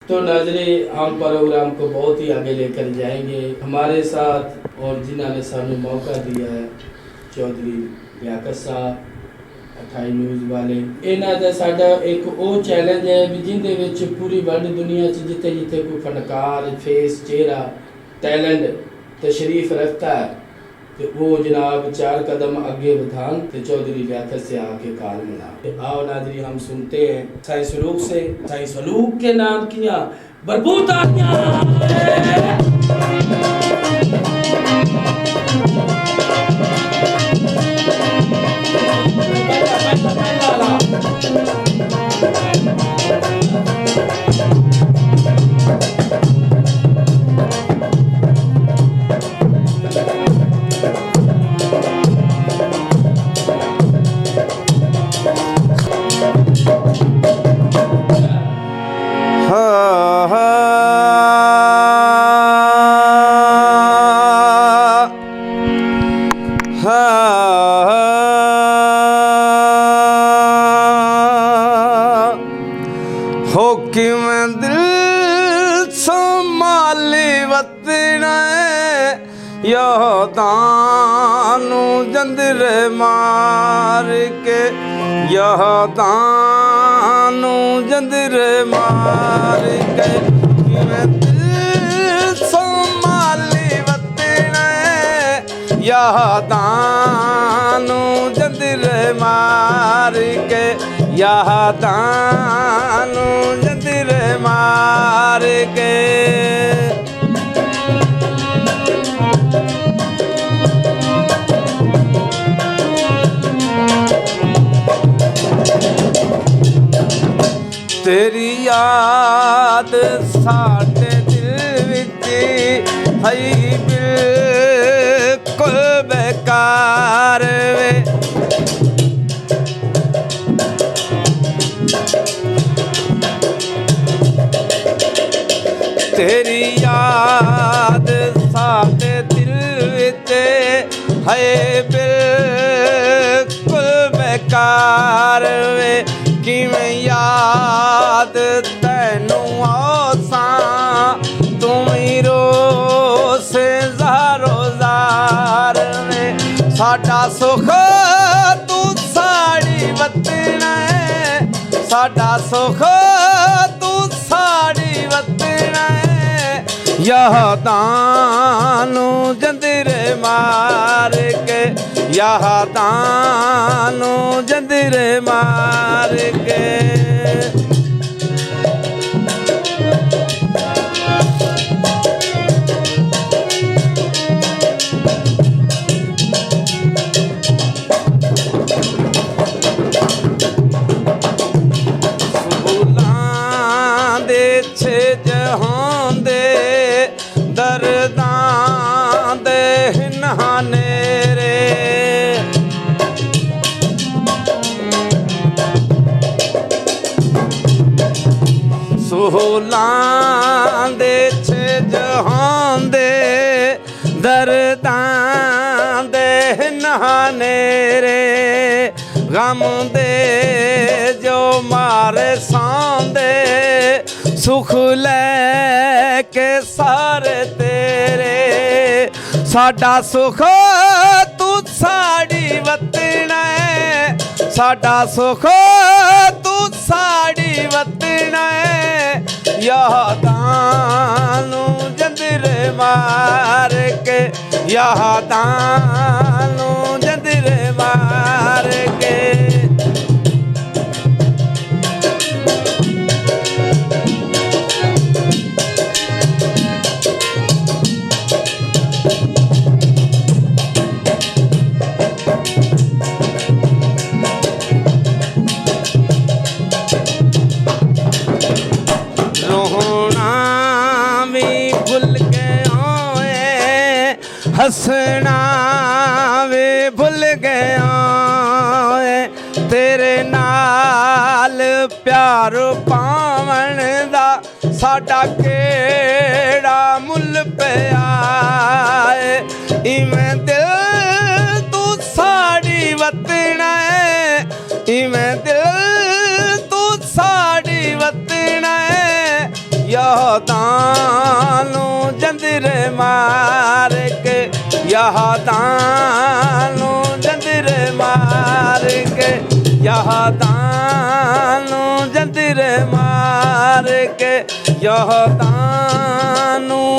तो नाज़रीन, हम प्रोग्राम को बहुत ही आगे लेकर जाएंगे। हमारे साथ और जिन्होंने सामने मौका दिया है, चौधरी लियाकत साहब 28 न्यूज़ वाले। इन्हां दा साडा एक वो चैलेंज है भी जिंदे विच पूरी वर्ल्ड दुनिया च जिथे जिथे कोई फनकार फेस चेहरा टैलेंट तशरीफ रखता है तो वो जनाब 4 कदम आगे बढ़ान तो चौधरी लियाकत से आके कार मिला। आओ नाज़रीन, हम सुनते हैं साईं सलूक से। साईं सलूक के नाम किया बरबूत हो कि मैं दिल संभाली वतन यह दानू जंदरे मार के, यह दानू जंदरे मार के, कि मैं दिल संभाली वतन यह दानू जंदरे मार के, यह दानू जंदरे मार के। तेरी याद साडे दिल विच हई बिल्कुल बेकार वे, तेरी याद साडे दिल विच है बिल्कुल बेकार वे, किवें याद तैनू आसा तू ही रोज़ ज़ारो ज़ार वे, साडा सुख तू साड़ी वतन साडा सुख तू साड़ी वतन यह दानू जंदरे मार के, यह दानू जंदरे मार के। फूलां दे छे जहां दे दर्दां दे नहाने रे, सोहलां दे छे जहां दे दर्दां दे नहाने रे, गम दे जो मारे सांदे सुख लेके सारे तेरे, साडा सुख तू साड़ी वतन साडा सुख तू साड़ी वतन यह दानू जंदरे मार के, यह दानू जंदरे मार के। रोना भी भुल गया हंसना वे भुल गया तेरे नाल प्यार पावन दा साडा केड़ा मुल पिया इवें दिल तू साड़ी वतन इवें दिल तू साड़ी वतन ਯਾਦਾਂ ਨੂੰ ਜੰਦਰੇ ਮਾਰ ਕੇ, ਯਾਦਾਂ ਨੂੰ ਜੰਦਰੇ ਮਾਰ ਕੇ, ਯਾਦਾਂ ਨੂੰ ਜੰਦਰੇ ਮਾਰ ਕੇ, ਯਾਦਾਂ ਨੂੰ